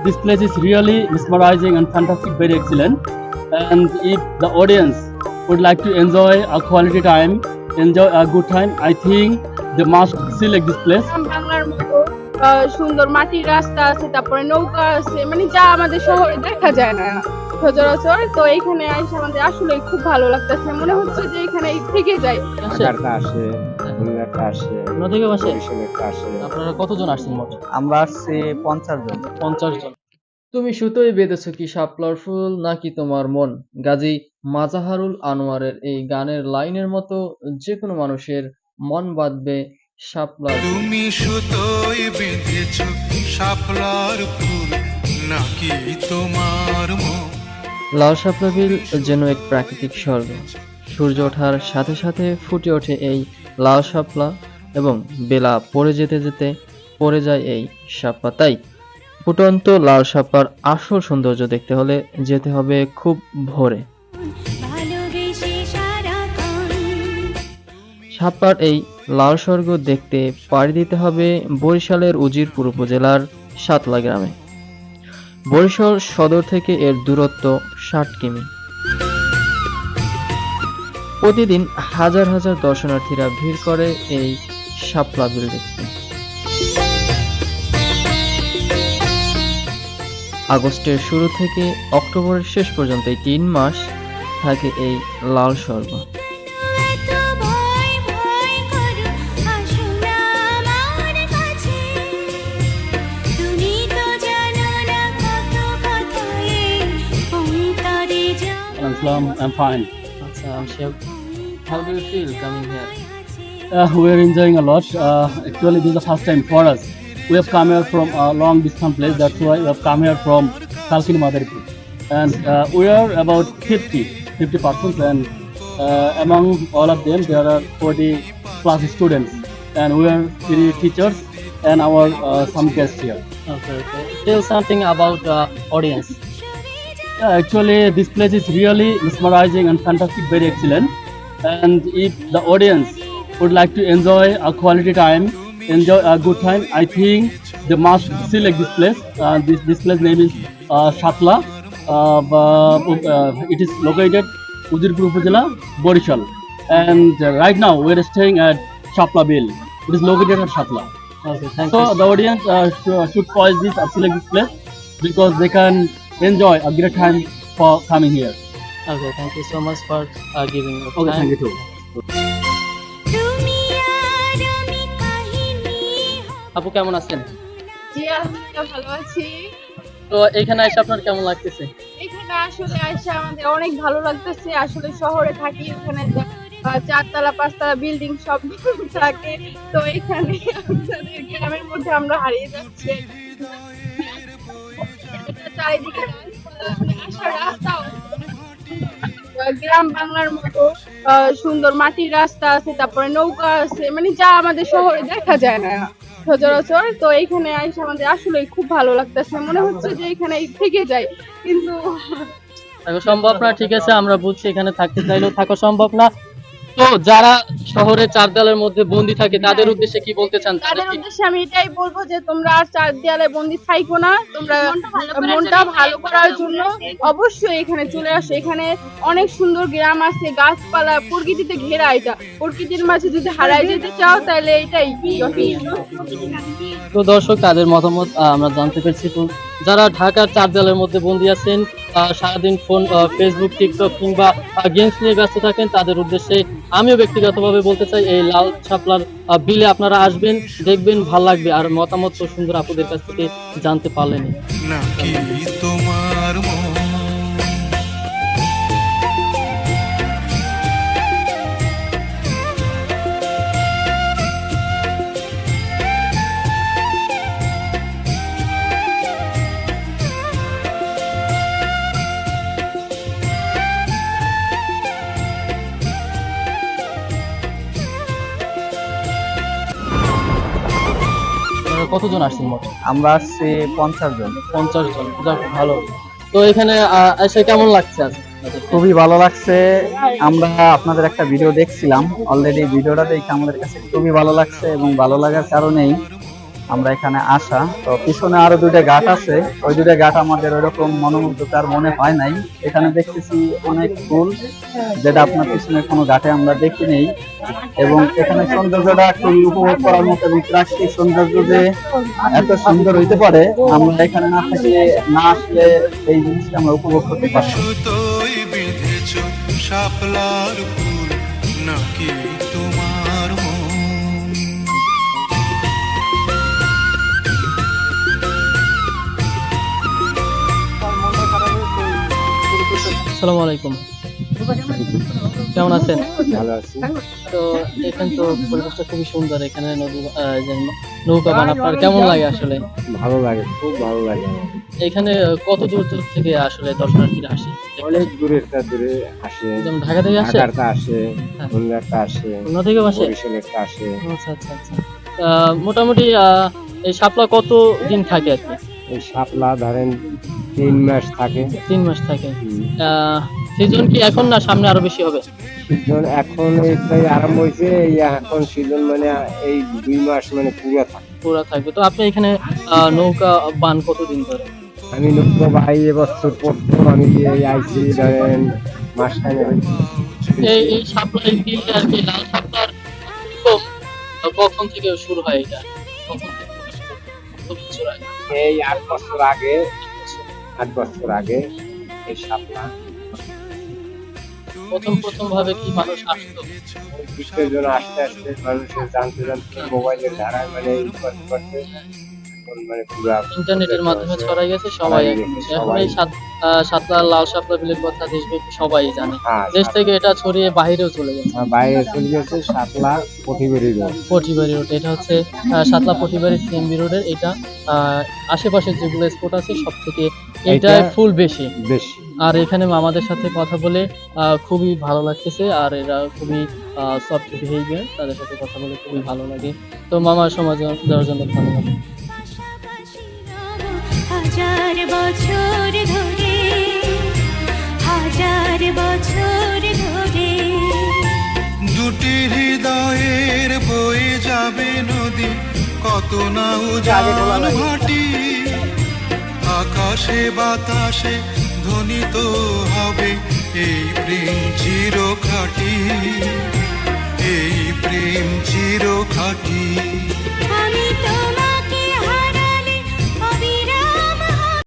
this place is really mesmerizing and fantastic, very excellent. And if the audience would like to enjoy a quality time, enjoy a good time, I think they must select this place. বাংলার মতো সুন্দর মাটির রাস্তা আছে, তারপরে নৌকা আছে, মানে যা আমাদের শহরে দেখা যায় না সচরাচর। তো এখানে এসে আমাদের আসলে খুব ভালো লাগতেছে, মনে হচ্ছে যে এখানে থেকে যাই। আপনারা কতজন আসছেন মোট? আমরা আসছি 50 জন। 50 জন। তুমি সুতোয় বেঁধেছো কি শাপলার ফুল নাকি তোমার মন? গাজী মাজাহারুল আনোয়ারের এই গানের লাইনের মতো যে কোনো মানুষের মন বাঁধবে শাপলার ফুল। তুমি সুতোয় বেঁধেছো শাপলার ফুল নাকি তোমার মন? লাল শাপলা বিল যেন এক প্রাকৃতিক স্বর্গ। সূর্য ওঠার সাথে সাথে ফুটে ওঠে এই লাল শাপলা এবং বেলা পড়ে যেতে যেতে পড়ে যায় এই শাপলা। তাই ফুটন্ত লাল শাপলার আসল সৌন্দর্য দেখতে হলে যেতে হবে খুব ভোরে। শাপলার এই লাল স্বর্গ দেখতে পাড়ি দিতে হবে বরিশালের উজিরপুর উপজেলার সাতলা গ্রামে। বরিশাল সদর থেকে এর দূরত্ব 60 কিমি। প্রতিদিন হাজার হাজার দর্শনার্থীরা ভিড় করে এই শাপলা বিল দেখতে। আগস্টের শুরু থেকে অক্টোবরের শেষ পর্যন্ত এই 3 মাস থাকে এই লাল স্বর্গ। I'm fine. How do you feel coming here? We are enjoying a lot. Actually, this is the first time for us. We have come here from a long distance place. That's why we have come here from Kalkini Madaripur. And we are about 50 persons, and among all of them, there are 40 plus students. And we are 3 teachers and our some guests here. Okay. Tell something about audience. Yeah, actually, this place is really mesmerizing and fantastic, very excellent. And if the audience would like to enjoy a quality time, enjoy a good time, I think they must select this place. This place name is Shatla. It is located Ujirpur Upazila, Borishal. And right now we are staying at Shapla Bill. It is located at Shatla. Okay, thank you. So the audience should choose this or select this place because they can enjoy a great time for coming here. Okay, thank you so much for giving your time. Okay, thank you too. আপু কেমন আছেন? জি আলহামদুলিল্লাহ ভালো আছি। তো এখানে এসে আপনার কেমন লাগতেছে? এখানে আসলে এসে আমাদের অনেক ভালো লাগতেছে। আসলে শহরে থাকি, এখানে 4 তলা 5 তলা বিল্ডিং সব থাকে, তো এখানে আমাদের গ্রামের মধ্যে আমরা হারিয়ে যাচ্ছি। চারিদিকে আসার রাস্তাও গ্রাম বাংলার মতো সুন্দর মাটির রাস্তা আছে, তারপরে নৌকা আছে, মানে যা আমাদের শহরে দেখা যায় না সচরাচর। তো এখানে এসে আমাদের আসলে খুব ভালো লাগতেছে, মনে হচ্ছে যে এখানে থেকে যাই, কিন্তু সম্ভব না। ঠিক আছে, আমরা বুঝছি এখানে থাকতে চাইলেও থাকা সম্ভব না। তো যারা শহরে 4 দেয়ালের মধ্যে বন্দি থাকে তাদের উদ্দেশ্যে কি বলতে চান? তাদের উদ্দেশ্যে আমি এটাই বলবো যে তোমরা আর 4 দেয়ালে বন্দি থাইকো না, তোমরা মনটা ভালো করার জন্য অবশ্যই এখানে চলে আসো। এখানে অনেক সুন্দর গ্রাম আছে, গাছপালা, প্রকৃতিতে ঘেরা। এটা প্রকৃতির মাঝে যদি হারাই যেতে চাও তাহলে এটাই। তো দর্শক, তাদের মতামত আমরা জানতে পেরেছি। তো যারা ঢাকার 4 দেয়ালের মধ্যে বন্দি আছেন, সারাদিন ফোন, ফেসবুক, টিকটক কিংবা গেমস নিয়ে ব্যস্ত থাকেন, তাদের উদ্দেশ্যে আমিও ব্যক্তিগতভাবে বলতে চাই এই লাল শাপলার বিলে আপনারা আসবেন, দেখবেন, ভালো লাগবে। আর মতামত তো সুন্দর আপুদের কাছ থেকে জানতে পারলেন নাকি তোমার মন? কতজন আসছেন মোট? আমরা আসছি 50 জন। 50 জন, যাক ভালো। তো এখানে এসে কেমন লাগছে আজ? খুবই ভালো লাগছে। আমরা আপনাদের একটা ভিডিও দেখছিলাম, অলরেডি ভিডিওটা দেখে আমাদের কাছে খুবই ভালো লাগছে এবং ভালো লাগার কারণেই আমরা এখানে আসা। তো পিছনে আরো দুইটা ঘাট আছে, ওই দুইটা ঘাট আমাদের ওইরকম মনোমুগ্ধকার মনে হয় নাই। এখানে দেখতেছি অনেক ফুল, যেটা আপনার পিছনে কোনো ঘাটে আমরা দেখি নেই। এবং এখানে সৌন্দর্যটা খুবই উপভোগ করার মতো, এবং প্রাকৃতিক সৌন্দর্য যে এত সুন্দর হইতে পারে, আমরা এখানে না থাকলে, না আসলে এই জিনিসটা আমরা উপভোগ করতে পারছি না। সুতোয় বেঁধেছ শাপলার ফুল নাকি তোমার মন? আসসালামু আলাইকুম, কেমন আছেন? ভালো আছি। তো এখানে তো পরিবেশটা খুবই সুন্দর, এখানে নদী যে নৌকা বানাবার কেমন লাগে আসলে? ভালো লাগে, খুব ভালো লাগে। এখানে কত দূর দূর থেকে আসলে দর্শনার্থীরা আসে? অনেক দূরে আসে, যেমন ঢাকা থেকে আসে, ঢাকারটা আসে, হ্যাঁ। খুলনারটা আসে, খুলনা থেকেও আসে। বরিশালেরটা আসে। আচ্ছা আচ্ছা আচ্ছা। মোটামুটি এই শাপলা কত দিন থাকে আর কি? এই শাপলা ধরেন 3 মাস থাকে। 3 মাস থাকে। সিজন কি এখন না সামনে আরো বেশি হবে? সিজন এখন এইটাই আরম্ভ হয়েছে, এই এখন সিজন মানে এই 2 মাস মানে পুরো থাকে। পুরা থাকবে। তো আপনি এখানে নৌকা বান কতদিন ধরে? আমি নৌকা ভাই এবছর প্রথম আমি এই আইসি ধরেন মাসখানে হয়েছে। এই শাপলা এই বিল আর কি লাল শাপলার এরকম কখন থেকে শুরু হয় এটা? কখন থেকে কত বছর আগে? এই 8 বছর আগে, 8 বছর আগে এই শাপলা প্রথম ভাবে কি মানুষ আসতো? বিশ্বের জন্য আস্তে আস্তে মানুষের জানতে মোবাইলের ধারায় মানে করতে এখন মানে পুরো ইন্টারনেটের মাধ্যমে ছড়াই গেছে, সবাই এখন এই শাপলা লাল শাপলা বিলের কথা দেশব্যাপী সবাই জানে। দেশ থেকে এটা ছড়িয়ে বাইরেও চলে গেছে। বাইরে চলে গেছে। শাপলা পটিবাড়ি রোড, পটিবাড়ি রোড, এটা হচ্ছে শাপলা পটিবাড়ি সিএমবি রোডের। এটা আশেপাশে যেগুলো স্পট আছে সব থেকে এটাই ফুল বেশি। আর এখানে মামাদের সাথে কথা বলে খুবই ভালো লাগতেছে, আর এরা খুবই সফট বিহেভিয়ার, তাদের সাথে কথা বলে খুবই ভালো লাগে। তো মামার সমাজ দেওয়ার জন্য ধন্যবাদ। হাজার বছর ধরে, হাজার বছর ধরে দুটি হৃদয়ের বয়ে যাবে নদী, কত না উজান ভাটি, আকাশে বাতাসে ধ্বনিত হবে এই প্রেম চিরখাটি, এই প্রেম চিরখাটি। আমি তো